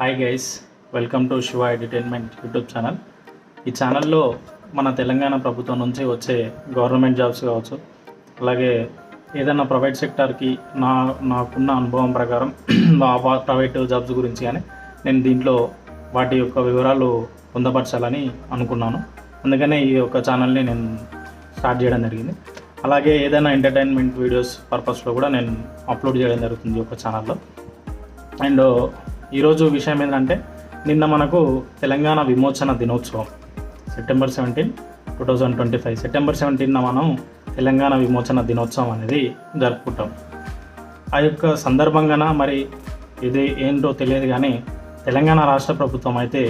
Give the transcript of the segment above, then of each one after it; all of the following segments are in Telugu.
Hi guys, welcome to Shiva entertainment YouTube channel. ఈ ఛానల్లో మన తెలంగాణ ప్రభుత్వం నుంచి వచ్చే గవర్నమెంట్ జాబ్స్ కావచ్చు, అలాగే ఏదైనా ప్రైవేట్ సెక్టార్కి నాకున్న అనుభవం ప్రకారం ప్రైవేట్ జాబ్స్ గురించి కానీ నేను దీంట్లో వాటి యొక్క వివరాలు పొందపరచాలని అనుకున్నాను. అందుకనే ఈ యొక్క ఛానల్ని నేను స్టార్ట్ చేయడం జరిగింది. అలాగే ఏదైనా ఎంటర్టైన్మెంట్ వీడియోస్ పర్పస్లో కూడా నేను అప్లోడ్ చేయడం జరుగుతుంది ఈ యొక్క ఛానల్లో. అండ్ ఈరోజు విషయం ఏంటంటే, నిన్న మనకు తెలంగాణ విమోచన దినోత్సవం సెప్టెంబర్ 17, 2025 సెప్టెంబర్ 17న మనం తెలంగాణ విమోచన దినోత్సవం అనేది జరుపుకుంటాం. ఆ యొక్క సందర్భంగా మరి ఇది ఏంటో తెలియదు కానీ తెలంగాణ రాష్ట్ర ప్రభుత్వం అయితే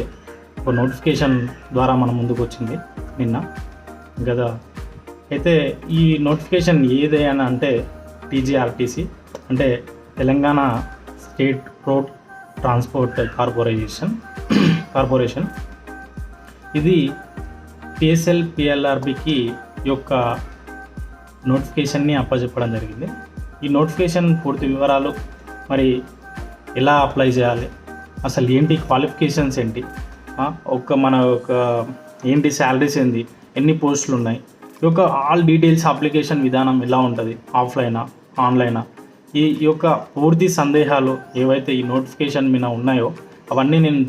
ఒక నోటిఫికేషన్ ద్వారా మన ముందుకు వచ్చింది నిన్న కదా. అయితే ఈ నోటిఫికేషన్ ఏదే అని అంటే టీజీఆర్టీసీ అంటే Telangana state road transport corporation ఇది పిఎస్ఎల్ పిఎల్ఆర్బికి యొక్క నోటిఫికేషన్ని అప్పచెప్పడం జరిగింది. ఈ నోటిఫికేషన్ పూర్తి వివరాలు, మరి ఎలా అప్లై చేయాలి, అసలు ఏంటి క్వాలిఫికేషన్స్ ఏంటి, మన ఏంటి శాలరీస్ ఏంటి, ఎన్ని పోస్టులు ఉన్నాయి, ఈ యొక్క ఆల్ డీటెయిల్స్, అప్లికేషన్ విధానం ఎలా ఉంటుంది, ఆఫ్లైనా ఆన్లైనా, ఈ యొక్క పూర్తి సందేహాలు ఏవైతే ఈ నోటిఫికేషన్ మీద ఉన్నాయో అవన్నీ నేను ఇన్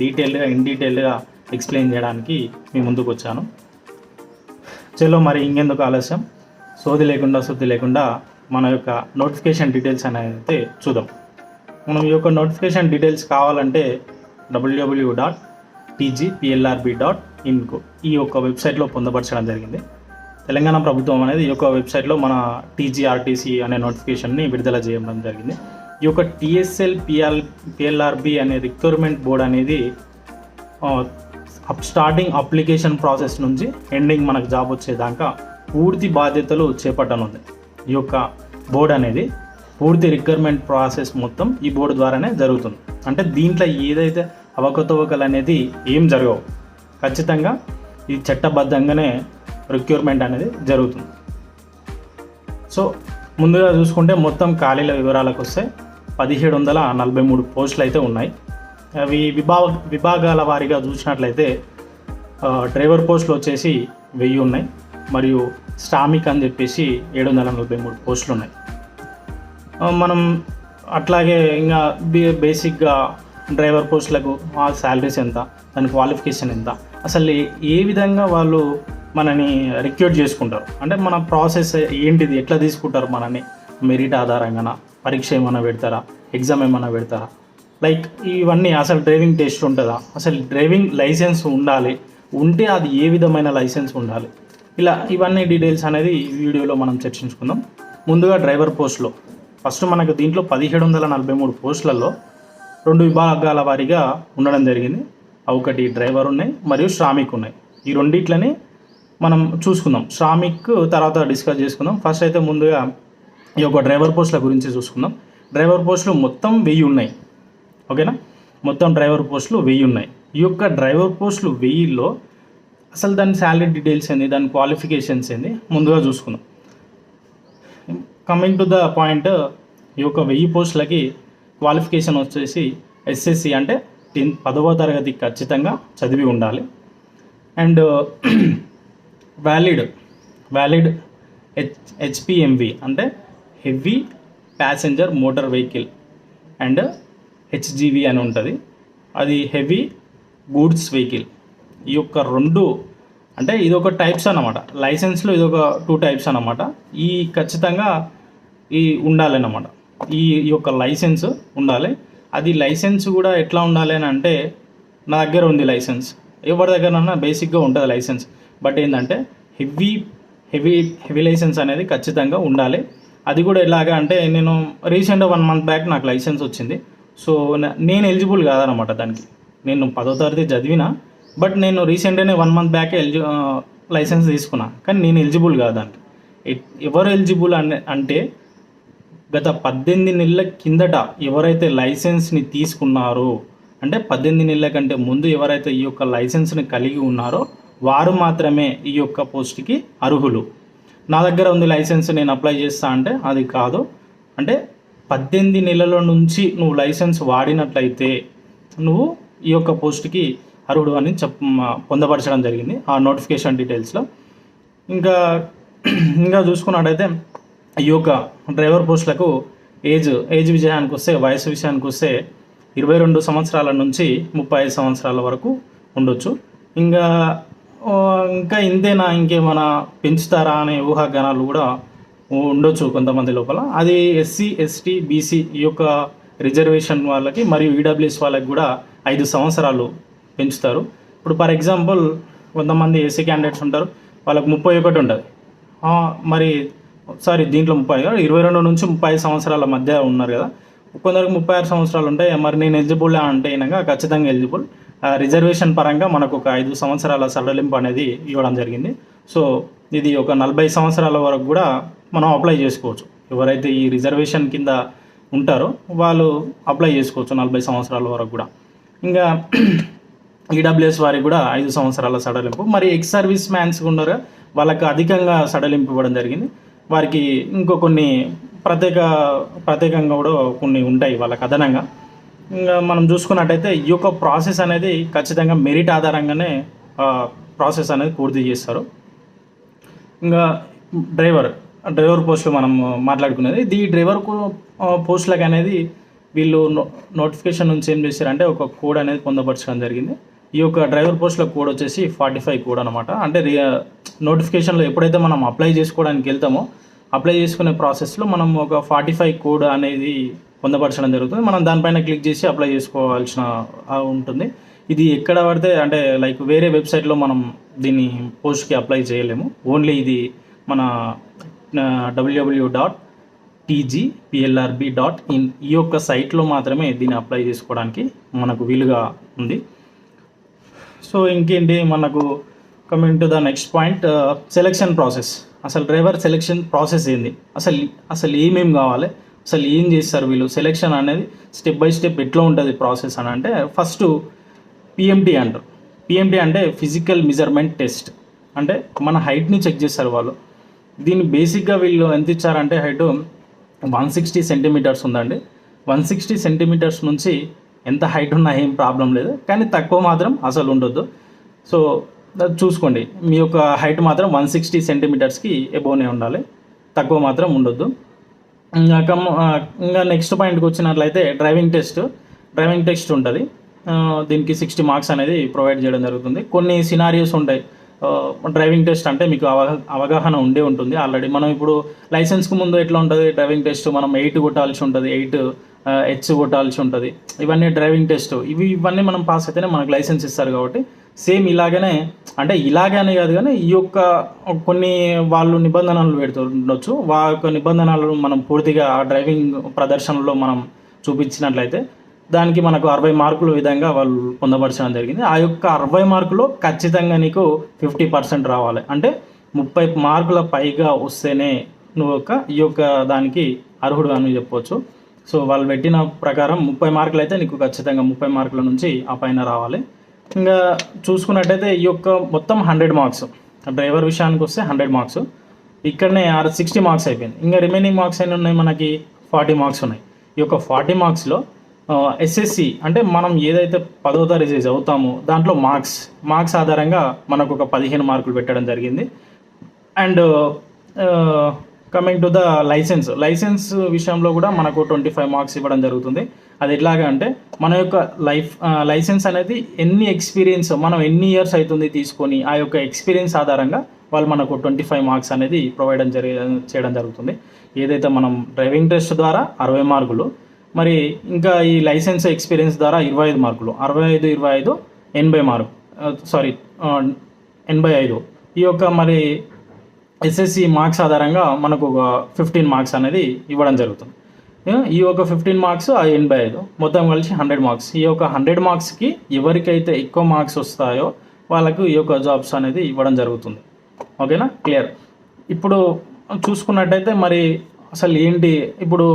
డీటెయిల్గా ఎక్స్ప్లెయిన్ చేయడానికి మీ ముందుకు వచ్చాను. చలో మరి ఇంకెందుకు ఆలస్యం, సోది లేకుండా మన యొక్క నోటిఫికేషన్ డీటెయిల్స్ అనేది అయితే చూద్దాం. మనం ఈ యొక్క నోటిఫికేషన్ డీటెయిల్స్ కావాలంటే www.tgplrb.in ఈ యొక్క వెబ్సైట్లో పొందపరచడం జరిగింది. తెలంగాణ ప్రభుత్వం అనేది ఈ యొక్క వెబ్సైట్లో మన టీజీఆర్టీసీ అనే నోటిఫికేషన్ని విడుదల చేయడం జరిగింది. ఈ యొక్క టీఎస్ఎల్ పిఎల్ఆర్బి అనే రిక్రూట్మెంట్ బోర్డ్ అనేది స్టార్టింగ్ అప్లికేషన్ ప్రాసెస్ నుంచి ఎండింగ్ మనకు జాబ్ వచ్చేదాకా పూర్తి బాధ్యతలు చేపట్టనుంది. ఈ యొక్క బోర్డు అనేది పూర్తి రిక్రూట్మెంట్ ప్రాసెస్ మొత్తం ఈ బోర్డు ద్వారానే జరుగుతుంది. అంటే దీంట్లో ఏదైతే అవకతవకలు అనేది ఏం జరగవు, ఖచ్చితంగా ఇది చట్టబద్ధంగానే రిక్రూట్మెంట్ అనేది జరుగుతుంది. సో ముందుగా చూసుకుంటే మొత్తం ఖాళీల వివరాలకు వస్తే 1743 పోస్టులు అయితే ఉన్నాయి. అవి విభాగాల వారీగా చూసినట్లయితే డ్రైవర్ పోస్టులు వచ్చేసి 1000 ఉన్నాయి, మరియు శ్రామిక్ అని చెప్పేసి 743 పోస్టులు ఉన్నాయి. మనం అట్లాగే ఇంకా బేసిక్గా డ్రైవర్ పోస్టులకు ఆ శాలరీస్ ఎంత, దాని క్వాలిఫికేషన్ ఎంత, అసలు ఏ విధంగా వాళ్ళు మనని రిక్రూట్ చేసుకుంటారు, అంటే మన ప్రాసెస్ ఏంటిది, ఎట్లా తీసుకుంటారు మనని, మెరిట్ ఆధారంగా పరీక్ష ఏమైనా పెడతారా, ఎగ్జామ్ ఏమైనా పెడతారా, లైక్ ఇవన్నీ, అసలు డ్రైవింగ్ టెస్ట్ ఉంటుందా, అసలు డ్రైవింగ్ లైసెన్స్ ఉంటే అది ఏ విధమైన లైసెన్స్ ఉండాలి, ఇలా ఇవన్నీ డీటెయిల్స్ అనేది ఈ వీడియోలో మనం చర్చించుకుందాం. ముందుగా డ్రైవర్ పోస్టులో ఫస్ట్ మనకు దీంట్లో 1743 పోస్టులలో 2 విభాగాల వారీగా ఉండడం జరిగింది. ఒకటి డ్రైవర్ ఉన్నాయి మరియు శ్రామిక్ ఉన్నాయి. ఈ రెండిట్లని మనం చూసుకుందాం. శ్రామిక్ తర్వాత డిస్కస్ చేసుకుందాం. ఫస్ట్ అయితే ముందుగా ఈ యొక్క డ్రైవర్ పోస్టుల గురించి చూసుకుందాం. డ్రైవర్ పోస్టులు మొత్తం 1000 ఉన్నాయి, ఓకేనా. మొత్తం డ్రైవర్ పోస్టులు 1000 ఉన్నాయి. ఈ యొక్క డ్రైవర్ పోస్టులు 1000లో అసలు దాని శాలరీ డీటెయిల్స్ ఏంది, దాని క్వాలిఫికేషన్స్ ఏంది ముందుగా చూసుకుందాం. కమింగ్ టు ద పాయింట్, ఈ యొక్క 1000 పోస్టులకి క్వాలిఫికేషన్ వచ్చేసి ఎస్ఎస్సి అంటే 10వ తరగతి ఖచ్చితంగా చదివి ఉండాలి. అండ్ వ్యాలిడ్ హెచ్పిఎంవి అంటే heavy passenger motor vehicle, and HGV అని ఉంటుంది, అది హెవీ గూడ్స్ వెహికల్. ఈ యొక్క 2 అంటే ఇదొక టైప్స్ అన్నమాట. లైసెన్స్లో ఇదొక 2 టైప్స్ అన్నమాట. ఈ ఖచ్చితంగా ఉండాలన్నమాట. ఈ యొక్క లైసెన్స్ ఉండాలి. అది లైసెన్స్ కూడా ఎట్లా ఉండాలి అని అంటే, నా దగ్గర ఉంది లైసెన్స్, ఎవరి దగ్గరన్నా బేసిక్గా ఉంటుంది లైసెన్స్, బట్ ఏంటంటే హెవీ లైసెన్స్ అనేది ఖచ్చితంగా ఉండాలి. అది కూడా ఎలాగా అంటే, నేను రీసెంట్గా 1 మంత్ బ్యాక్ నాకు లైసెన్స్ వచ్చింది. సో నేను ఎలిజిబుల్ కాదనమాట దానికి. నేను 10వ తరగతి చదివినా, బట్ నేను రీసెంట్గానే 1 మంత్ బ్యాకే లైసెన్స్ తీసుకున్నా, కానీ నేను ఎలిజిబుల్ కాదు దానికి. ఎవరు ఎలిజిబుల్ అంటే గత 18 నెలల కిందట ఎవరైతే లైసెన్స్ని తీసుకున్నారో, అంటే 18 నెలల కంటే ముందు ఎవరైతే ఈ యొక్క లైసెన్స్ని కలిగి ఉన్నారో వారు మాత్రమే ఈ యొక్క పోస్ట్కి అర్హులు. నా దగ్గర ఉంది లైసెన్స్, నేను అప్లై చేస్తా అంటే అది కాదు. అంటే 18 నెలల నుంచి నువ్వు లైసెన్స్ వాడినట్లయితే నువ్వు ఈ యొక్క పోస్ట్కి అర్హుడు అని పొందపరచడం జరిగింది ఆ నోటిఫికేషన్ డీటెయిల్స్లో. ఇంకా ఇంకా చూసుకున్నట్టయితే ఈ యొక్క డ్రైవర్ పోస్టులకు ఏజ్ విషయానికి వస్తే, వయసు విషయానికి వస్తే 22 సంవత్సరాల నుంచి 35 సంవత్సరాల వరకు ఉండొచ్చు. ఇంకా ఇంతేనా, ఇంకేమైనా పెంచుతారా అనే ఊహాగానాలు కూడా ఉండొచ్చు కొంతమంది లోపల. అది ఎస్సీ, ఎస్టీ, బీసీ ఈ యొక్క రిజర్వేషన్ వాళ్ళకి మరియు ఈడబ్ల్యూఎస్ వాళ్ళకి కూడా 5 సంవత్సరాలు పెంచుతారు. ఇప్పుడు ఫర్ ఎగ్జాంపుల్ కొంతమంది ఎస్సీ క్యాండిడేట్స్ ఉంటారు, వాళ్ళకి 31 ఉంటుంది. మరి దీంట్లో 22 నుంచి 35 సంవత్సరాల మధ్య ఉన్నారు కదా, కొందరికి 36 సంవత్సరాలు ఉంటాయి. మరి నేను ఎలిజిబుల్ అంటే అయినాక ఖచ్చితంగా ఎలిజిబుల్. రిజర్వేషన్ పరంగా మనకు ఒక 5 సంవత్సరాల సడలింపు అనేది ఇవ్వడం జరిగింది. సో ఇది ఒక 40 సంవత్సరాల వరకు కూడా మనం అప్లై చేసుకోవచ్చు. ఎవరైతే ఈ రిజర్వేషన్ కింద ఉంటారో వాళ్ళు అప్లై చేసుకోవచ్చు 40 సంవత్సరాల వరకు కూడా. ఇంకా ఈడబ్ల్యూఎస్ వారికి కూడా 5 సంవత్సరాల సడలింపు. మరి ఎక్స్ సర్వీస్ మ్యాన్స్ ఉన్నారా, వాళ్ళకి అధికంగా సడలింపు ఇవ్వడం జరిగింది. వారికి ఇంకో కొన్ని ప్రత్యేకంగా కూడా కొన్ని ఉంటాయి వాళ్ళకి అదనంగా. ఇంకా మనం చూసుకున్నట్టయితే ఈ యొక్క ప్రాసెస్ అనేది ఖచ్చితంగా మెరిట్ ఆధారంగానే ప్రాసెస్ అనేది పూర్తి చేస్తారు. ఇంకా డ్రైవర్ పోస్టులు మనం మాట్లాడుకునేది, ఈ డ్రైవర్ పోస్టులకు అనేది వీళ్ళు నోటిఫికేషన్ నుంచి ఏం చేశారంటే ఒక కోడ్ అనేది పొందపరచడం జరిగింది. ఈ యొక్క డ్రైవర్ పోస్టుల కోడ్ వచ్చేసి 45 కోడ్ అనమాట. అంటే నోటిఫికేషన్లో ఎప్పుడైతే మనం అప్లై చేసుకోవడానికి వెళ్తామో అప్లై చేసుకునే ప్రాసెస్లో మనం ఒక 45 కోడ్ అనేది పొందపరచడం జరుగుతుంది. మనం దానిపైన క్లిక్ చేసి అప్లై చేసుకోవాల్సిన ఉంటుంది. ఇది ఎక్కడ పడితే అంటే లైక్ వేరే వెబ్సైట్లో మనం దీన్ని పోస్ట్కి అప్లై చేయలేము. ఓన్లీ ఇది మన www.tgplrb.in ఈ యొక్క సైట్లో మాత్రమే దీన్ని అప్లై చేసుకోవడానికి మనకు వీలుగా ఉంది. సో ఇంకేంటి, మనకు coming to the next point, selection process. అసలు డ్రైవర్ సెలెక్షన్ ప్రాసెస్ ఏంది, అసలు ఏమేమి కావాలి, అసలు ఏం చేస్తారు వీళ్ళు, సెలెక్షన్ అనేది స్టెప్ బై స్టెప్ ఎట్లా ఉంటుంది ప్రాసెస్ అని అంటే, ఫస్ట్ పిఎంటీ అంటారు. పిఎంటీ అంటే ఫిజికల్ మెజర్మెంట్ టెస్ట్. అంటే మన హైట్ని చెక్ చేస్తారు వాళ్ళు. దీన్ని బేసిక్గా వీళ్ళు ఎంత ఇచ్చారంటే హైట్ 160 సెంటీమీటర్స్ ఉందండి. 160 సెంటీమీటర్స్ నుంచి ఎంత హైట్ ఉన్నా ఏం ప్రాబ్లం లేదు, కానీ తక్కువ మాత్రం అసలు ఉండొద్దు. సో చూసుకోండి, మీ యొక్క హైట్ మాత్రం 160 సెంటీమీటర్స్కి ఎబోనే ఉండాలి, తక్కువ మాత్రం ఉండొద్దు. ఇంకా నెక్స్ట్ పాయింట్కి వచ్చినట్లయితే డ్రైవింగ్ టెస్ట్ ఉంటుంది. దీనికి 60 మార్క్స్ అనేది ప్రొవైడ్ చేయడం జరుగుతుంది. కొన్ని సినారియోస్ ఉంటాయి. డ్రైవింగ్ టెస్ట్ అంటే మీకు అవగాహన ఉంటుంది ఆల్రెడీ. మనం ఇప్పుడు లైసెన్స్కి ముందు ఎట్లా ఉంటుంది డ్రైవింగ్ టెస్ట్, మనం 8 కొట్టాల్సి ఉంటుంది, 8 హెచ్ కొట్టాల్సి ఉంటుంది. ఇవన్నీ డ్రైవింగ్ టెస్ట్. ఇవన్నీ మనం పాస్ అయితేనే మనకు లైసెన్స్ ఇస్తారు. కాబట్టి సేమ్ ఇలాగనే, అంటే ఇలాగనే కాదు కానీ ఈ యొక్క కొన్ని వాళ్ళు నిబంధనలు పెడుతుండొచ్చు. యొక్క నిబంధనలను మనం పూర్తిగా ఆ డ్రైవింగ్ ప్రదర్శనలో మనం చూపించినట్లయితే దానికి మనకు 60 మార్కుల విధంగా వాళ్ళు పొందపరచడం జరిగింది. ఆ యొక్క 60 మార్కులో ఖచ్చితంగా నీకు 50% రావాలి. అంటే 30 మార్కుల పైగా వస్తేనే నువ్వు ఈ యొక్క దానికి అర్హుడు అని చెప్పవచ్చు. సో వాళ్ళు పెట్టిన ప్రకారం 30 మార్కులు అయితే నీకు ఖచ్చితంగా 30 మార్కుల నుంచి ఆ పైన రావాలి. ఇంకా చూసుకున్నట్టయితే ఈ యొక్క మొత్తం 100 మార్క్స్, డ్రైవర్ విషయానికి వస్తే 100 మార్క్స్. ఇక్కడనే 60 మార్క్స్ అయిపోయింది. ఇంకా రిమైనింగ్ మార్క్స్ ఎన్ని ఉన్నాయి, మనకి 40 మార్క్స్ ఉన్నాయి. ఈ యొక్క 40 మార్క్స్లో ఎస్ఎస్సి అంటే మనం ఏదైతే 10వ తరగతి చదువుతామో దాంట్లో మార్క్స్ ఆధారంగా మనకు ఒక 15 మార్కులు పెట్టడం జరిగింది. And coming to the license విషయంలో కూడా మనకు 25 మార్క్స్ ఇవ్వడం జరుగుతుంది. అది ఎట్లాగా అంటే మన యొక్క లైసెన్స్ అనేది మనం ఎన్ని ఇయర్స్ అవుతుంది తీసుకొని ఆ యొక్క ఎక్స్పీరియన్స్ ఆధారంగా వాళ్ళు మనకు 25 మార్క్స్ అనేది ప్రొవైడ్ చేయడం జరుగుతుంది. ఏదైతే మనం డ్రైవింగ్ టెస్ట్ ద్వారా 60 మార్కులు, మరి ఇంకా ఈ లైసెన్స్ ఎక్స్పీరియన్స్ ద్వారా 25 మార్కులు, 65 80 మార్కు 85. ఈ యొక్క మరి ఎస్ఎస్సి మార్క్స్ ఆధారంగా మనకు ఒక 15 మార్క్స్ అనేది ఇవ్వడం జరుగుతుంది. ఈ యొక్క 15 మార్క్స్ 85 మొత్తం కలిసి 100 మార్క్స్. ఈ యొక్క 100 మార్క్స్కి ఎవరికైతే ఎక్కువ మార్క్స్ వస్తాయో వాళ్ళకు ఈ యొక్క జాబ్స్ అనేది ఇవ్వడం జరుగుతుంది. ఓకేనా, క్లియర్. ఇప్పుడు చూసుకున్నట్టయితే మరి అసలు ఏంటి, ఇప్పుడు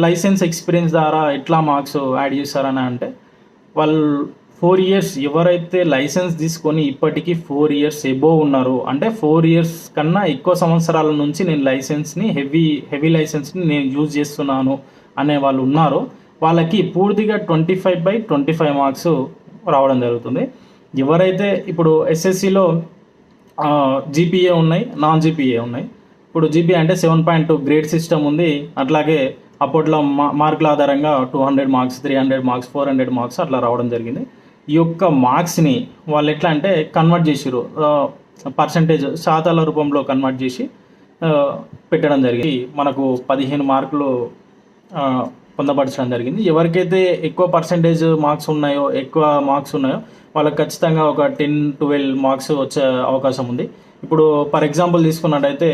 లైసెన్స్ ఎక్స్పీరియన్స్ ద్వారా ఎట్లా మార్క్స్ యాడ్ చేస్తారని అంటే, వాళ్ళు 4 ఇయర్స్ ఎవరైతే లైసెన్స్ తీసుకొని ఇప్పటికీ 4 ఇయర్స్ ఎబోవ్ ఉన్నారు, అంటే 4 ఇయర్స్ కన్నా ఎక్కువ సంవత్సరాల నుంచి నేను లైసెన్స్ని హెవీ లైసెన్స్ని నేను యూజ్ చేస్తున్నాను అనే వాళ్ళు ఉన్నారో వాళ్ళకి పూర్తిగా 25/25 మార్క్స్ రావడం జరుగుతుంది. ఎవరైతే ఇప్పుడు ఎస్ఎస్సిలో జీపీఏ ఉన్నాయి, నాన్ జీపీఏ ఉన్నాయి. ఇప్పుడు జీపీఏ అంటే 7.2 గ్రేడ్ సిస్టమ్ ఉంది. అట్లాగే అప్పట్లో మార్కుల ఆధారంగా 200 మార్క్స్, 300 మార్క్స్, 400 మార్క్స్ అట్లా రావడం జరిగింది. ఈ యొక్క మార్క్స్ని వాళ్ళు ఎట్లా అంటే కన్వర్ట్ చేసిరు, పర్సంటేజ్ శాతాల రూపంలో కన్వర్ట్ చేసి పెట్టడం జరిగింది. మనకు 15 మార్కులు పొందపరచడం జరిగింది. ఎవరికైతే ఎక్కువ పర్సంటేజ్ మార్క్స్ ఉన్నాయో, ఎక్కువ మార్క్స్ ఉన్నాయో వాళ్ళకి ఖచ్చితంగా ఒక 10-12 మార్క్స్ వచ్చే అవకాశం ఉంది. ఇప్పుడు ఫర్ ఎగ్జాంపుల్ తీసుకున్నట్టయితే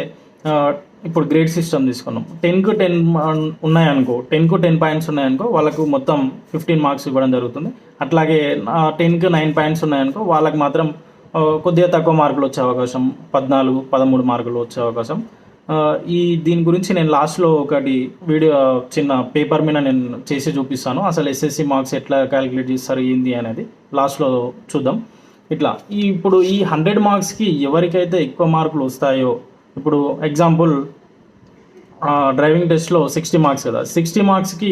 ఇప్పుడు గ్రేడ్ సిస్టమ్ తీసుకున్నాం. 10కు 10 ఉన్నాయనుకో, 10కు 10 పాయింట్స్ ఉన్నాయనుకో వాళ్ళకు మొత్తం 15 మార్క్స్ ఇవ్వడం జరుగుతుంది. అట్లాగే 10కు 9 పాయింట్స్ ఉన్నాయనుకో వాళ్ళకి మాత్రం కొద్దిగా తక్కువ మార్కులు వచ్చే అవకాశం, 14-13 మార్కులు వచ్చే అవకాశం. దీని గురించి నేను లాస్ట్లో ఒకటి వీడియో చిన్న పేపర్ మీద నేను చేసి చూపిస్తాను. అసలు ఎస్ఎస్సి మార్క్స్ ఎట్లా క్యాలిక్యులేట్ చేస్తారు ఏంది అనేది లాస్ట్లో చూద్దాం. ఇట్లా ఇప్పుడు ఈ 100 మార్క్స్కి ఎవరికైతే ఎక్కువ మార్కులు వస్తాయో, ఇప్పుడు ఎగ్జాంపుల్ డ్రైవింగ్ టెస్ట్లో 60 మార్క్స్ కదా, 60 మార్క్స్కి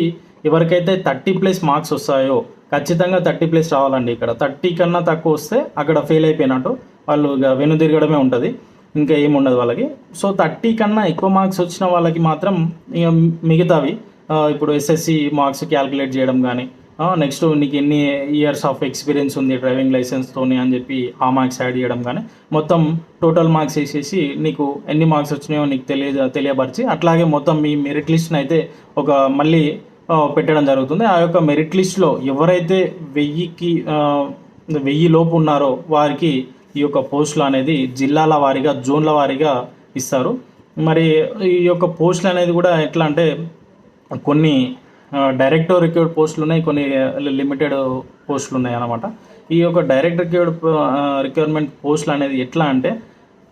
ఎవరికైతే 30+ మార్క్స్ వస్తాయో ఖచ్చితంగా 30+ రావాలండి. ఇక్కడ 30 కన్నా తక్కువ వస్తే అక్కడ ఫెయిల్ అయిపోయినట్టు, వాళ్ళు ఇక వెనుదిరగడమే ఉంటుంది, ఇంకా ఏముండదు వాళ్ళకి. సో 30 కన్నా ఎక్కువ మార్క్స్ వచ్చిన వాళ్ళకి మాత్రం ఇక మిగతావి ఇప్పుడు ఎస్ఎస్సి మార్క్స్ క్యాల్కులేట్ చేయడం కానీ, నెక్స్ట్ నీకు ఎన్ని ఇయర్స్ ఆఫ్ ఎక్స్పీరియన్స్ ఉంది డ్రైవింగ్ లైసెన్స్తోని అని చెప్పి ఆ మార్క్స్ యాడ్ చేయడం కానీ, మొత్తం టోటల్ మార్క్స్ వేసేసి నీకు ఎన్ని మార్క్స్ వచ్చినాయో నీకు తెలియపరిచి అట్లాగే మొత్తం మీ మెరిట్ లిస్ట్ని అయితే ఒక మళ్ళీ పెట్టడం జరుగుతుంది. ఆ యొక్క మెరిట్ లిస్ట్లో ఎవరైతే 1000 లోపు ఉన్నారో వారికి ఈ యొక్క పోస్టులు అనేది జిల్లాల వారీగా, జోన్ల వారీగా ఇస్తారు. మరి ఈ యొక్క పోస్టులు అనేది కూడా ఎట్లా అంటే కొన్ని డైరెక్ట్ రిక్రూట్ పోస్టులు ఉన్నాయి, కొన్ని లిమిటెడ్ పోస్టులు ఉన్నాయి అన్నమాట. ఈ యొక్క డైరెక్ట్ రిక్రూట్మెంట్ పోస్టులు అనేది ఎట్లా అంటే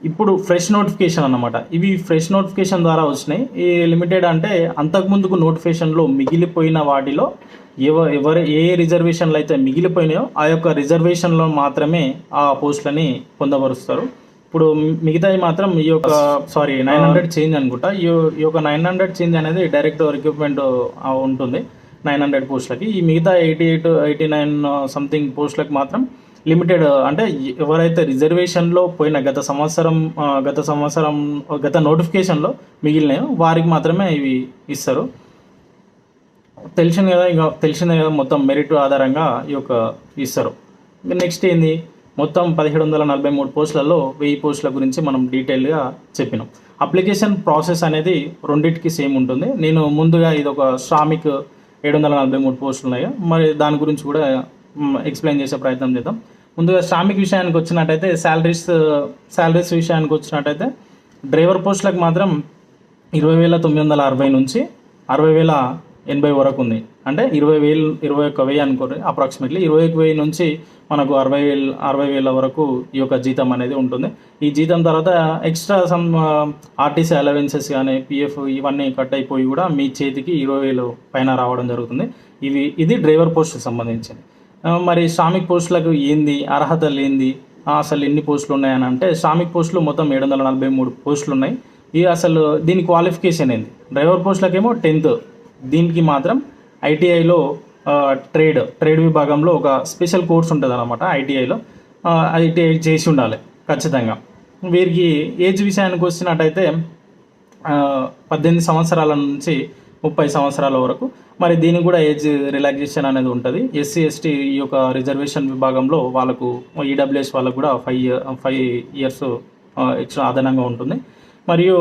ఇప్పుడు ఫ్రెష్ నోటిఫికేషన్ అన్నమాట. ఇవి ఫ్రెష్ నోటిఫికేషన్ ద్వారా వచ్చినాయి. ఈ లిమిటెడ్ అంటే అంతకుముందుకు నోటిఫికేషన్లో మిగిలిపోయిన వాటిలో ఏ రిజర్వేషన్లు అయితే మిగిలిపోయినాయో ఆ యొక్క రిజర్వేషన్లో మాత్రమే ఆ పోస్టులని పొందపరుస్తారు. ఇప్పుడు మిగతాయి మాత్రం ఈ యొక్క 900 చేంజ్ అనుకుంటా. ఈ యొక్క 900 చేంజ్ అనేది డైరెక్ట్ రిక్రూట్మెంట్ ఉంటుంది 900 పోస్టులకి. ఈ మిగతా 88-89 సంథింగ్ పోస్టులకు మాత్రం లిమిటెడ్, అంటే ఎవరైతే రిజర్వేషన్లో పోయిన గత నోటిఫికేషన్లో మిగిలినాయో వారికి మాత్రమే ఇవి ఇస్తారు. తెలిసింది కదా మొత్తం మెరిట్ ఆధారంగా ఈ యొక్క ఇస్తారు. నెక్స్ట్ ఏంది, మొత్తం 1743 పోస్టులలో 1000 పోస్టుల గురించి మనం డీటెయిల్గా చెప్పినాం. అప్లికేషన్ ప్రాసెస్ అనేది రెండింటికి సేమ్ ఉంటుంది. నేను ముందుగా ఇది ఒక శ్రామిక్ 743 పోస్టులు ఉన్నాయి, మరి దాని గురించి కూడా ఎక్స్ప్లెయిన్ చేసే ప్రయత్నం చేద్దాం. ముందుగా శ్రామిక్ విషయానికి వచ్చినట్టయితే శాలరీస్ విషయానికి వచ్చినట్టయితే డ్రైవర్ పోస్టులకు మాత్రం 20,960 నుంచి 60,080 వరకు ఉంది. అంటే 21,000 అనుకోండి, అప్రాక్సిమేట్లీ 21,000 నుంచి మనకు 60,000 వరకు ఈ యొక్క జీతం అనేది ఉంటుంది. ఈ జీతం తర్వాత ఎక్స్ట్రా సమ్ ఆర్టీసీ అలవెన్సెస్ కానీ, పిఎఫ్ ఇవన్నీ కట్ అయిపోయి కూడా మీ చేతికి 20,000 పైన రావడం జరుగుతుంది. ఇది డ్రైవర్ పోస్టుకు సంబంధించింది. మరి శ్రామిక్ పోస్టులకు ఏంది, అర్హతలు ఏంది, అసలు ఎన్ని పోస్టులు ఉన్నాయని అంటే శ్రామిక్ పోస్టులు మొత్తం 743 పోస్టులు ఉన్నాయి. అసలు దీని క్వాలిఫికేషన్ ఏంది, డ్రైవర్ పోస్టులకేమో 10th, దీనికి మాత్రం ఐటీఐలో ట్రేడ్ విభాగంలో ఒక స్పెషల్ కోర్స్ ఉంటుంది అన్నమాట. ఐటీఐ చేసి ఉండాలి ఖచ్చితంగా. వీరికి ఏజ్ విషయానికి వచ్చినట్టయితే 18 సంవత్సరాల నుంచి 30 సంవత్సరాల వరకు. మరి దీనికి కూడా ఏజ్ రిలాక్సేషన్ అనేది ఉంటుంది. ఎస్సీ ఎస్టీ ఈ యొక్క రిజర్వేషన్ విభాగంలో వాళ్ళకు, ఈడబ్ల్యూఎస్ వాళ్ళకు కూడా 5 ఇయర్స్ ఎక్స్ట్రా అదనంగా ఉంటుంది. మరియు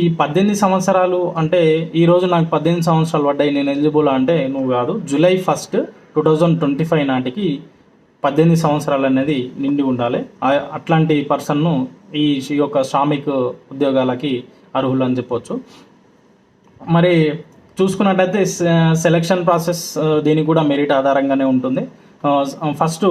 ఈ 18 సంవత్సరాలు అంటే ఈరోజు నాకు 18 సంవత్సరాలు పడ్డాయి, నేను ఎలిజిబుల్ అంటే నువ్వు కాదు. జూలై 1, 2025 నాటికి 18 సంవత్సరాలు అనేది నిండి ఉండాలి. అట్లాంటి పర్సన్ను ఈ యొక్క శ్రామిక్ ఉద్యోగాలకి అర్హులు అని చెప్పవచ్చు. మరి చూసుకున్నట్టయితే సెలక్షన్ ప్రాసెస్ దీనికి కూడా మెరిట్ ఆధారంగానే ఉంటుంది. ఫస్ట్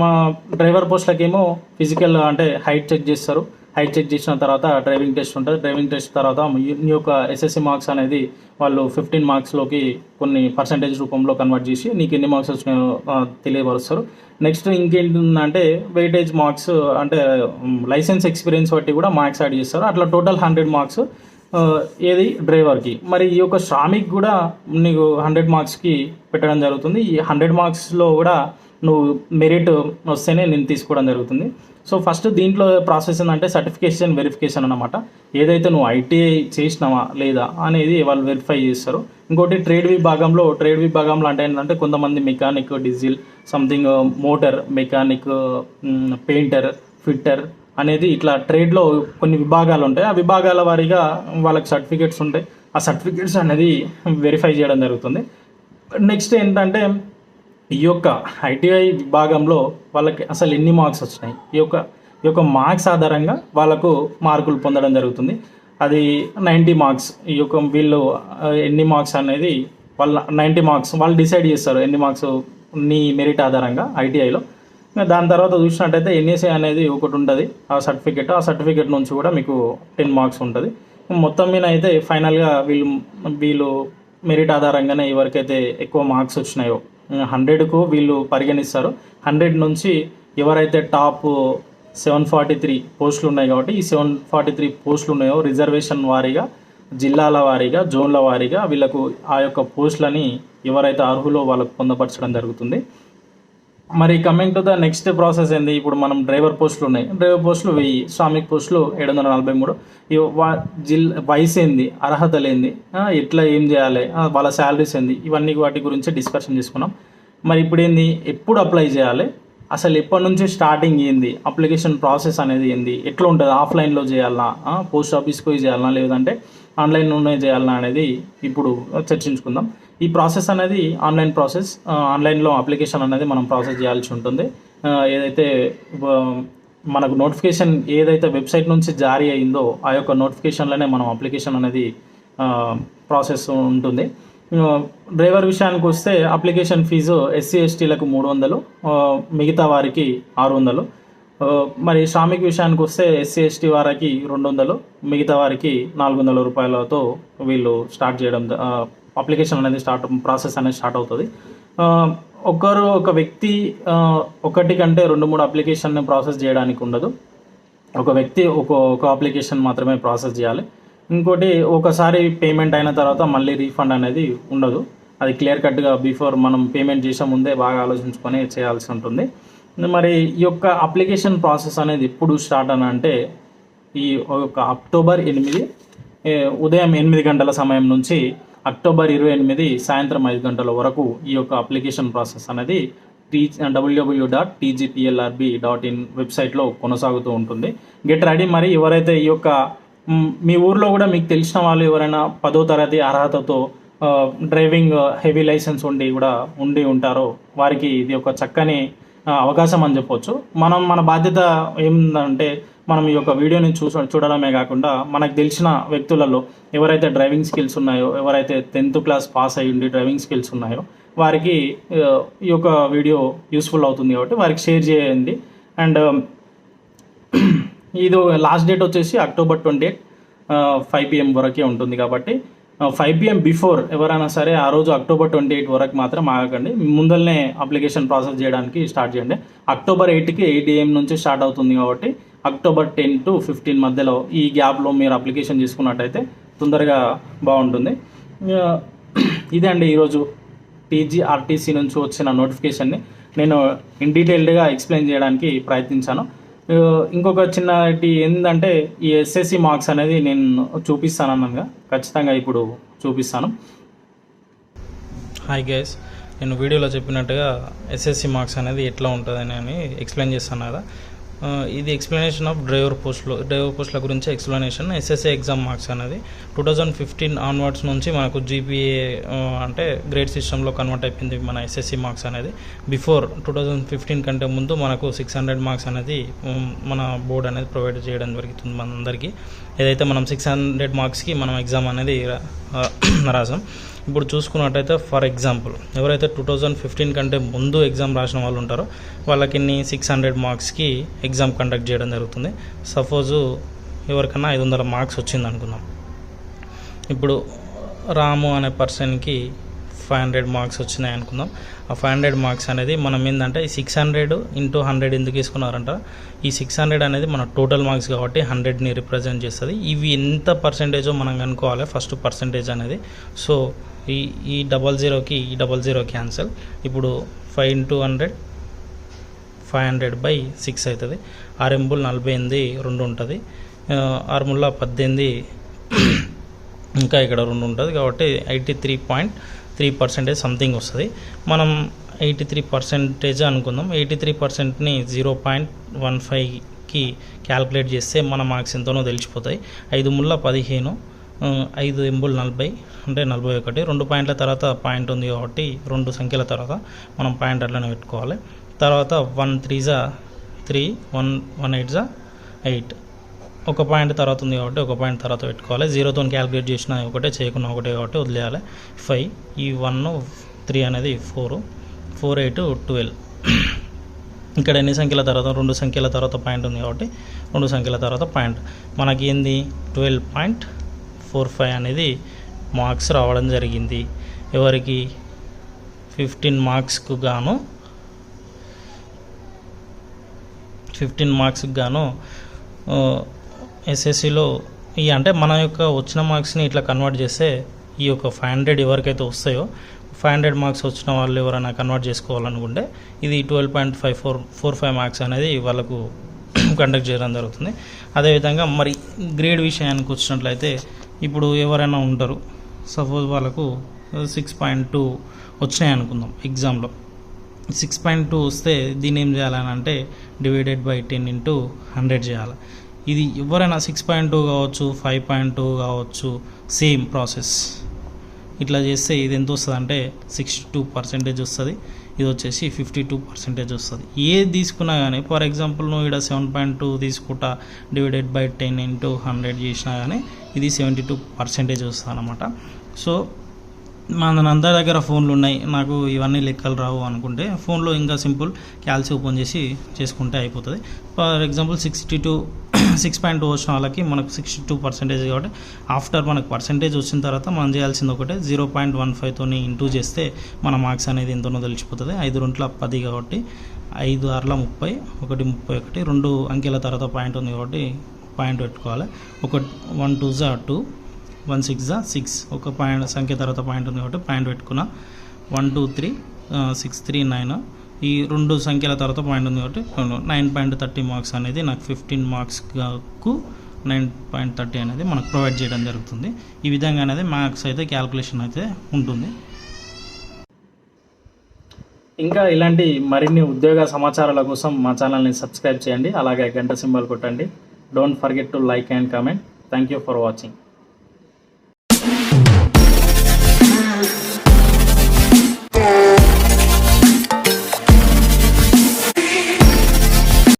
మా డ్రైవర్ పోస్టులకేమో ఫిజికల్ అంటే హైట్ చెక్ చేస్తారు. హైట్ చెక్ చేసిన తర్వాత డ్రైవింగ్ టెస్ట్ ఉంటుంది. డ్రైవింగ్ టెస్ట్ తర్వాత ఈ యొక్క ఎస్ఎస్సి మార్క్స్ అనేది వాళ్ళు 15 మార్క్స్లోకి కొన్ని పర్సంటేజ్ రూపంలో కన్వర్ట్ చేసి నీకు ఎన్ని మార్క్స్ వచ్చినాయో తెలియపరుస్తారు. నెక్స్ట్ ఇంకేంటంటే వెయిటేజ్ మార్క్స్, అంటే లైసెన్స్ ఎక్స్పీరియన్స్ బట్టి కూడా మార్క్స్ యాడ్ చేస్తారు. అట్లా టోటల్ 100 మార్క్స్ ఏది డ్రైవర్కి. మరి ఈ యొక్క శ్రామిక్ కూడా నీకు 100 మార్క్స్కి పెట్టడం జరుగుతుంది. ఈ 100 మార్క్స్లో కూడా నువ్వు మెరిట్ వస్తేనే నేను తీసుకోవడం జరుగుతుంది. సో ఫస్ట్ దీంట్లో ప్రాసెస్ ఏంటంటే సర్టిఫికేషన్ వెరిఫికేషన్ అన్నమాట. ఏదైతే నువ్వు ఐటీఐ చేసినావా లేదా అనేది వాళ్ళు వెరిఫై చేస్తారు. ఇంకోటి ట్రేడ్ విభాగంలో అంటే ఏంటంటే కొంతమంది mechanic, diesel something, motor mechanic, painter, fitter అనేది ఇట్లా ట్రేడ్లో కొన్ని విభాగాలు ఉంటాయి. ఆ విభాగాల వారీగా వాళ్ళకి సర్టిఫికేట్స్ ఉంటాయి. ఆ సర్టిఫికేట్స్ అనేది వెరిఫై చేయడం జరుగుతుంది. నెక్స్ట్ ఏంటంటే ఈ యొక్క ఐటీఐ విభాగంలో వాళ్ళకి అసలు ఎన్ని మార్క్స్ వచ్చినాయి, ఈ యొక్క మార్క్స్ ఆధారంగా వాళ్ళకు మార్కులు పొందడం జరుగుతుంది. అది 90 మార్క్స్. ఈ యొక్క వీళ్ళు ఎన్ని మార్క్స్ అనేది వాళ్ళ 90 మార్క్స్ వాళ్ళు డిసైడ్ చేస్తారు, ఎన్ని మార్క్స్ నీ మెరిట్ ఆధారంగా ఐటీఐలో. దాని తర్వాత చూసినట్టయితే ఎన్ఎస్ఏ అనేది ఒకటి ఉంటుంది, ఆ సర్టిఫికేట్ నుంచి కూడా మీకు 10 మార్క్స్ ఉంటుంది. మొత్తం మీద అయితే ఫైనల్గా వీళ్ళు మెరిట్ ఆధారంగానే ఎవరికైతే ఎక్కువ మార్క్స్ వచ్చినాయో 100కు వీళ్ళు పరిగణిస్తారు. 100 నుంచి ఎవరైతే టాప్ 743 పోస్టులు ఉన్నాయి కాబట్టి ఈ 743 పోస్టులు ఉన్నాయో రిజర్వేషన్ వారీగా, జిల్లాల వారీగా, జోన్ల వారీగా వీళ్ళకు ఆ యొక్క పోస్టులని ఎవరైతే అర్హులో వాళ్ళకు పొందపరచడం జరుగుతుంది. మరి coming to the next process ఏంది, ఇప్పుడు మనం డ్రైవర్ పోస్టులు ఉన్నాయి. డ్రైవర్ పోస్టులు 1000, శ్రామిక్ పోస్టులు 743. వయసు ఏంది, అర్హతలు ఏంది, ఎట్లా ఏం చేయాలి, వాళ్ళ శాలరీస్ ఏంది, ఇవన్నీ వాటి గురించి డిస్కషన్ చేసుకున్నాం. మరి ఇప్పుడు ఏంది, ఎప్పుడు అప్లై చేయాలి, అసలు ఎప్పటి నుంచి స్టార్టింగ్ ఏంది, అప్లికేషన్ ప్రాసెస్ అనేది ఏంది, ఎట్లా ఉంటుంది, ఆఫ్లైన్లో చేయాలన్నా, పోస్ట్ ఆఫీస్కి పోయి చేయాలన్నా, లేదంటే ఆన్లైన్లోనే చేయాలన్నా అనేది ఇప్పుడు చర్చించుకుందాం. ఈ ప్రాసెస్ అనేది ఆన్లైన్ ప్రాసెస్. ఆన్లైన్లో అప్లికేషన్ అనేది మనం ప్రాసెస్ చేయాల్సి ఉంటుంది. ఏదైతే మనకు నోటిఫికేషన్ ఏదైతే వెబ్సైట్ నుంచి జారీ అయిందో ఆ యొక్క నోటిఫికేషన్లోనే మనం అప్లికేషన్ అనేది ప్రాసెస్ ఉంటుంది. డ్రైవర్ విషయానికి వస్తే అప్లికేషన్ ఫీజు ఎస్సీ ఎస్టీలకు 300, మిగతా వారికి 600. మరి శ్రామిక్ విషయానికి వస్తే ఎస్సీ ఎస్టీ వారికి 200, మిగతా వారికి 400 రూపాయలతో వీళ్ళు స్టార్ట్ చేయడం, అప్లికేషన్ అనేది ప్రాసెస్ అనేది స్టార్ట్ అవుతుంది. ఒక వ్యక్తి ఒకటి కంటే 2-3 అప్లికేషన్ ప్రాసెస్ చేయడానికి ఉండదు. ఒక వ్యక్తి ఒక అప్లికేషన్ మాత్రమే ప్రాసెస్ చేయాలి. ఇంకోటి, ఒకసారి పేమెంట్ అయిన తర్వాత మళ్ళీ రీఫండ్ అనేది ఉండదు. అది క్లియర్ కట్గా బిఫోర్ మనం పేమెంట్ చేసే ముందే బాగా ఆలోచించుకొని చేయాల్సి ఉంటుంది. మరి ఈ యొక్క అప్లికేషన్ ప్రాసెస్ అనేది ఎప్పుడు స్టార్ట్ అని అంటే ఈ యొక్క అక్టోబర్ 8 ఉదయం 8 గంటల సమయం నుంచి అక్టోబర్ 28 సాయంత్రం 5 గంటల వరకు ఈ యొక్క అప్లికేషన్ ప్రాసెస్ అనేది www.tgplrb.in వెబ్సైట్లో కొనసాగుతూ ఉంటుంది. Get ready. మరి ఎవరైతే ఈ యొక్క మీ ఊర్లో కూడా మీకు తెలిసిన వాళ్ళు ఎవరైనా 10వ తరగతి అర్హతతో డ్రైవింగ్ హెవీ లైసెన్స్ ఉండి ఉంటారో వారికి ఇది ఒక చక్కని అవకాశం అని చెప్పొచ్చు. మన బాధ్యత ఏంటంటే మనం ఈ యొక్క వీడియోని చూడడమే కాకుండా మనకు తెలిసిన వ్యక్తులలో ఎవరైతే డ్రైవింగ్ స్కిల్స్ ఉన్నాయో, ఎవరైతే 10th క్లాస్ పాస్ అయ్యి ఉండి డ్రైవింగ్ స్కిల్స్ ఉన్నాయో వారికి ఈ యొక్క వీడియో యూస్ఫుల్ అవుతుంది కాబట్టి వారికి షేర్ చేయండి. అండ్ ఇది లాస్ట్ డేట్ వచ్చేసి అక్టోబర్ 28 5 PM వరకే ఉంటుంది కాబట్టి 5 PM బిఫోర్ ఎవరైనా సరే ఆ రోజు అక్టోబర్ 28 వరకు మాత్రం ఆగకండి. ముందరనే అప్లికేషన్ ప్రాసెస్ చేయడానికి స్టార్ట్ చేయండి. అక్టోబర్ 8కి 8 AM నుంచి స్టార్ట్ అవుతుంది కాబట్టి అక్టోబర్ 10 to 15 మధ్యలో ఈ గ్యాప్లో మీరు అప్లికేషన్ చేసుకున్నట్టయితే తొందరగా బాగుంటుంది. ఇదే అండి ఈరోజు టీజీఆర్టీసీ నుంచి వచ్చిన నోటిఫికేషన్ని నేను ఇన్ డీటెయిల్డ్గా ఎక్స్ప్లెయిన్ చేయడానికి ప్రయత్నించాను. ఇంకొక చిన్నటి ఏంటంటే ఈ ఎస్ఎస్సి మార్క్స్ అనేది నేను చూపిస్తాను అన్నానుగా, ఖచ్చితంగా ఇప్పుడు చూపిస్తాను. హాయ్ గైస్, నేను వీడియోలో చెప్పినట్టుగా ఎస్ఎస్సి మార్క్స్ అనేది ఎట్లా ఉంటుందని ఎక్స్ప్లెయిన్ చేస్తాను కదా. ఇది ఎక్స్ప్లెనేషన్ ఆఫ్ డ్రైవర్ పోస్టుల గురించి ఎక్స్ప్లెనేషన్. ఎస్ఎస్సి ఎగ్జామ్ మార్క్స్ అనేది 2015 ఆన్వర్డ్స్ నుంచి మనకు జీపీఏ అంటే గ్రేడ్ సిస్టంలో కన్వర్ట్ అయిపోయింది మన ఎస్ఎస్సి మార్క్స్ అనేది. బిఫోర్ 2015 కంటే ముందు మనకు 600 మార్క్స్ అనేది మన బోర్డ్ అనేది ప్రొవైడ్ చేయడం జరుగుతుంది మనందరికీ. ఏదైతే మనం 600 మార్క్స్కి మనం ఎగ్జామ్ అనేది రాసాం. ఇప్పుడు చూసుకున్నట్టయితే ఫర్ ఎగ్జాంపుల్ ఎవరైతే 2015 కంటే ముందు ఎగ్జామ్ రాసిన వాళ్ళు ఉంటారో వాళ్ళకి 600 మార్క్స్కి ఎగ్జామ్ కండక్ట్ చేయడం జరుగుతుంది. సపోజు ఎవరికన్నా 500 మార్క్స్ వచ్చింది అనుకుందాం. ఇప్పుడు రాము అనే పర్సన్కి 500 మార్క్స్ వచ్చినాయి అనుకుందాం. ఆ 500 మార్క్స్ అనేది మనం ఏంటంటే 600 ఇంటూ 100 ఎందుకు తీసుకున్నారంట, ఈ 600 అనేది మన టోటల్ మార్క్స్ కాబట్టి 100ని రిప్రజెంట్ చేస్తుంది. ఇవి ఎంత పర్సెంటేజో మనం కనుక్కోవాలి ఫస్ట్ పర్సెంటేజ్ అనేది. సో ఈ 00కి ఈ 00 క్యాన్సల్. ఇప్పుడు 5 ఇంటూ 100 500/6 అవుతుంది. 6 ఎంబుల్ 48 2 ఉంటుంది. 6 ముళ్ళ 18 ఇంకా ఇక్కడ 2 ఉంటుంది కాబట్టి 83.3% సంథింగ్ వస్తుంది. మనం 83% అనుకుందాం. 83%ని 0.15కి క్యాల్కులేట్ చేస్తే మన మార్క్స్ ఎంతనో తెలిసిపోతాయి. 5 ముళ్ళ 15, 5 ఎంబుల్ 40 అంటే 41. 2 పాయింట్ల తర్వాత పాయింట్ ఉంది కాబట్టి 2 సంఖ్యల తర్వాత మనం పాయింట్ అట్లనే పెట్టుకోవాలి. తర్వాత 1 3 3, 1 8 8. ఒక పాయింట్ తర్వాత ఉంది కాబట్టి ఒక పాయింట్ తర్వాత పెట్టుకోవాలి. 0తో క్యాలిక్యులేట్ చేసిన ఒకటే, చేయకుండా ఒకటే కాబట్టి వదిలేయాలి. 5, ఈ 1 3 అనేది 4, 4 8 12. ఇక్కడ ఎన్ని సంఖ్యల తర్వాత 2 సంఖ్యల తర్వాత పాయింట్ ఉంది కాబట్టి 2 సంఖ్యల తర్వాత పాయింట్. మనకి ఏంది 12.45 అనేది మార్క్స్ రావడం జరిగింది. ఎవరికి 15 మార్క్స్కు గాను 15 మార్క్స్కి గాను ఎస్ఎస్సిలో ఈ అంటే మన యొక్క వచ్చిన మార్క్స్ని ఇట్లా కన్వర్ట్ చేస్తే ఈ యొక్క 500 ఎవరికైతే వస్తాయో 500 మార్క్స్ వచ్చిన వాళ్ళు ఎవరైనా కన్వర్ట్ చేసుకోవాలనుకుంటే ఇది 12.45 మార్క్స్ అనేది వాళ్ళకు కండక్ట్ చేయడం జరుగుతుంది. అదేవిధంగా మరి గ్రేడ్ విషయానికి వచ్చినట్లయితే ఇప్పుడు ఎవరైనా ఉంటారు, సపోజ్ వాళ్ళకు 6.2 వచ్చినాయి అనుకుందాం ఎగ్జామ్లో. 6.2 వస్తే దీన్ని ఏం చేయాలని అంటే డివైడెడ్ బై 10 ఇంటూ 100 చేయాలి. ఇది ఎవరైనా 6.2 కావచ్చు, 5.2 కావచ్చు, సేమ్ ప్రాసెస్. ఇట్లా చేస్తే ఇది ఎంత వస్తుంది అంటే 62% వస్తుంది. ఇది వచ్చేసి 52% వస్తుంది. ఏది తీసుకున్నా కానీ ఫర్ ఎగ్జాంపుల్ నువ్వు ఇక్కడ 7.2 తీసుకుంటా డివైడెడ్ బై 10 ఇంటూ 100 చేసినా కానీ ఇది 72% వస్తుంది అన్నమాట. సో మనందరి దగ్గర ఫోన్లు ఉన్నాయి, నాకు ఇవన్నీ లెక్కలు రావు అనుకుంటే ఫోన్లో ఇంకా సింపుల్ క్యాల్సి ఓపెన్ చేసి చేసుకుంటే అయిపోతుంది. ఫర్ ఎగ్జాంపుల్ 6.2 వచ్చిన వాళ్ళకి మనకు 62% కాబట్టి ఆఫ్టర్ మనకు పర్సెంటేజ్ వచ్చిన తర్వాత మనం చేయాల్సింది ఒకటే 0.15తో ఇంటూ చేస్తే మన మార్క్స్ అనేది ఎంతనో తెలిసిపోతుంది. 5 2 10 కాబట్టి 5 6 30, 1 31, 2 అంకెల తర్వాత పాయింట్ ఉంది కాబట్టి పాయింట్ పెట్టుకోవాలి. 1 2 2, 1 6 6, ఒక పాయింట్ సంఖ్య తర్వాత పాయింట్ ఉంది కాబట్టి పాయింట్ పెట్టుకున్నా. 1 2 3 6 3 9, ఈ 2 సంఖ్యల తర్వాత పాయింట్ ఉంది కాబట్టి 9.30 మార్క్స్ అనేది నాకు 15 మార్క్స్కు 9.30 అనేది మనకు ప్రొవైడ్ చేయడం జరుగుతుంది. ఈ విధంగా అనేది మార్క్స్ అయితే క్యాల్కులేషన్ అయితే ఉంటుంది. ఇంకా ఇలాంటి మరిన్ని ఉద్యోగ సమాచారాల కోసం మా ఛానల్ని సబ్స్క్రైబ్ చేయండి, అలాగే గంట సింబల్ కొట్టండి. Don't forget to like and comment. Thank you for watching.